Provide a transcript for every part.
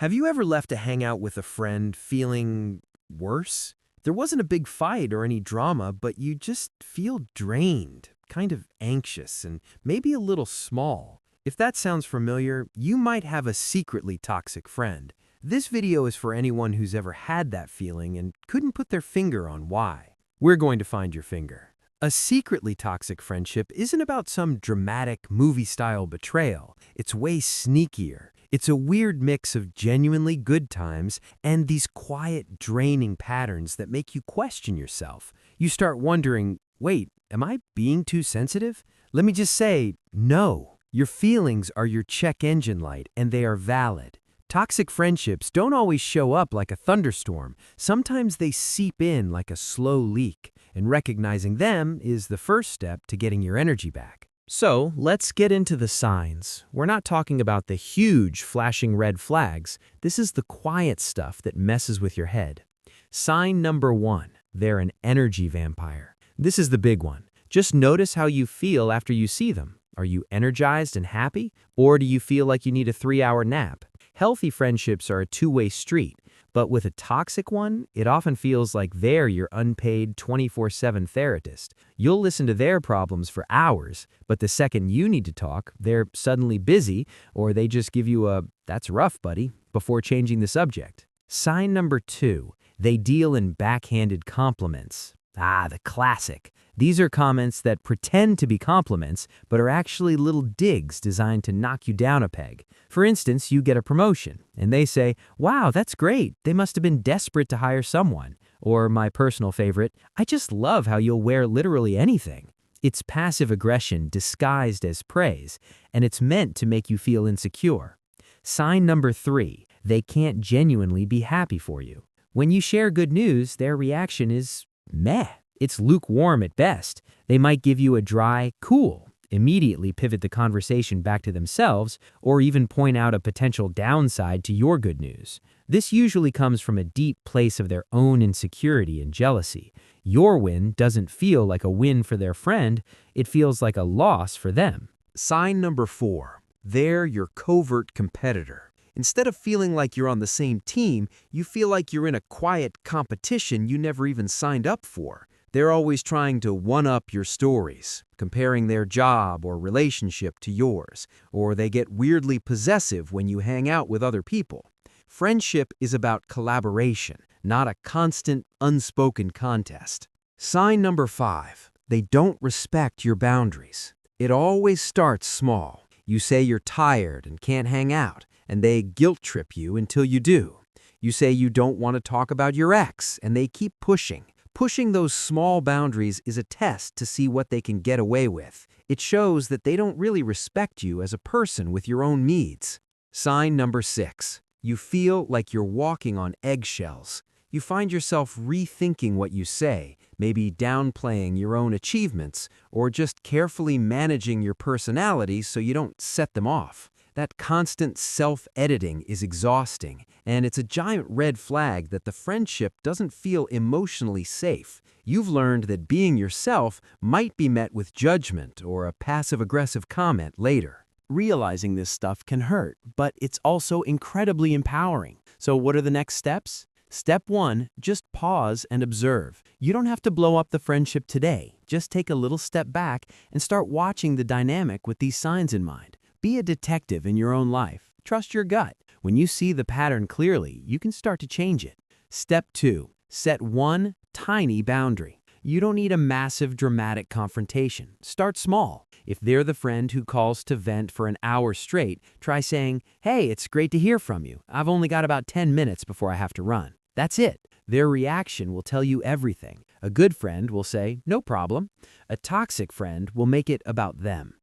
Have you ever left a hangout with a friend feeling worse? There wasn't a big fight or any drama, but you just feel drained, kind of anxious, and maybe a little small. If that sounds familiar, you might have a secretly toxic friend. This video is for anyone who's ever had that feeling and couldn't put their finger on why. We're going to find your finger. A secretly toxic friendship isn't about some dramatic movie-style betrayal. It's way sneakier. It's a weird mix of genuinely good times and these quiet, draining patterns that make you question yourself. You start wondering, wait, am I being too sensitive? Let me just say, no. Your feelings are your check engine light, and they are valid. Toxic friendships don't always show up like a thunderstorm. Sometimes they seep in like a slow leak, and recognizing them is the first step to getting your energy back. So, let's get into the signs. We're not talking about the huge, flashing red flags. This is the quiet stuff that messes with your head. Sign number 1, they're an energy vampire. This is the big one. Just notice how you feel after you see them. Are you energized and happy, or do you feel like you need a 3-hour nap? Healthy friendships are a two-way street, but with a toxic one, it often feels like they're your unpaid 24/7 therapist. You'll listen to their problems for hours, but the second you need to talk, they're suddenly busy, or they just give you a, "That's rough, buddy," before changing the subject. Sign number 2, they deal in backhanded compliments. The classic. These are comments that pretend to be compliments, but are actually little digs designed to knock you down a peg. For instance, you get a promotion, and they say, "Wow, that's great. They must have been desperate to hire someone." Or my personal favorite, "I just love how you'll wear literally anything." It's passive aggression disguised as praise, and it's meant to make you feel insecure. Sign number 3, they can't genuinely be happy for you. When you share good news, their reaction is meh. It's lukewarm at best. They might give you a dry, cool, immediately pivot the conversation back to themselves, or even point out a potential downside to your good news. This usually comes from a deep place of their own insecurity and jealousy. Your win doesn't feel like a win for their friend, it feels like a loss for them. Sign number 4, they're your covert competitor. Instead of feeling like you're on the same team, you feel like you're in a quiet competition you never even signed up for. They're always trying to one-up your stories, comparing their job or relationship to yours, or they get weirdly possessive when you hang out with other people. Friendship is about collaboration, not a constant, unspoken contest. Sign number 5, they don't respect your boundaries. It always starts small. You say you're tired and can't hang out, and they guilt trip you until you do. You say you don't want to talk about your ex, and they keep pushing. Pushing those small boundaries is a test to see what they can get away with. It shows that they don't really respect you as a person with your own needs. Sign number 6, you feel like you're walking on eggshells. You find yourself rethinking what you say, maybe downplaying your own achievements, or just carefully managing your personality so you don't set them off. That constant self-editing is exhausting, and it's a giant red flag that the friendship doesn't feel emotionally safe. You've learned that being yourself might be met with judgment or a passive-aggressive comment later. Realizing this stuff can hurt, but it's also incredibly empowering. So what are the next steps? Step 1, just pause and observe. You don't have to blow up the friendship today. Just take a little step back and start watching the dynamic with these signs in mind. Be a detective in your own life. Trust your gut. When you see the pattern clearly, you can start to change it. Step 2, set one tiny boundary. You don't need a massive, dramatic confrontation. Start small. If they're the friend who calls to vent for an hour straight, try saying, "Hey, it's great to hear from you. I've only got about 10 minutes before I have to run." That's it. Their reaction will tell you everything. A good friend will say, "No problem." A toxic friend will make it about them.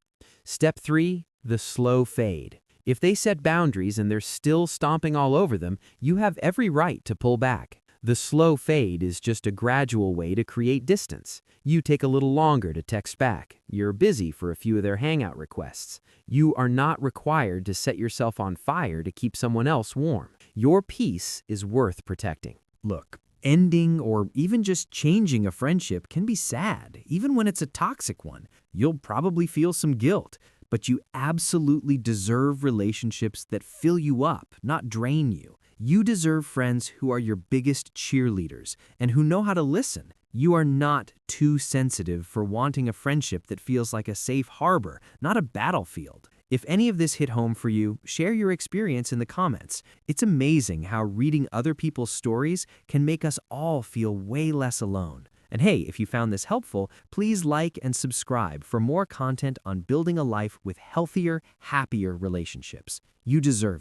Step 3, the slow fade. If they set boundaries and they're still stomping all over them, you have every right to pull back. The slow fade is just a gradual way to create distance. You take a little longer to text back. You're busy for a few of their hangout requests. You are not required to set yourself on fire to keep someone else warm. Your peace is worth protecting. Look, ending or even just changing a friendship can be sad, even when it's a toxic one. You'll probably feel some guilt. but you absolutely deserve relationships that fill you up, not drain you. You deserve friends who are your biggest cheerleaders and who know how to listen. You are not too sensitive for wanting a friendship that feels like a safe harbor, not a battlefield. If any of this hit home for you, share your experience in the comments. It's amazing how reading other people's stories can make us all feel way less alone. And hey, if you found this helpful, please like and subscribe for more content on building a life with healthier, happier relationships. You deserve it.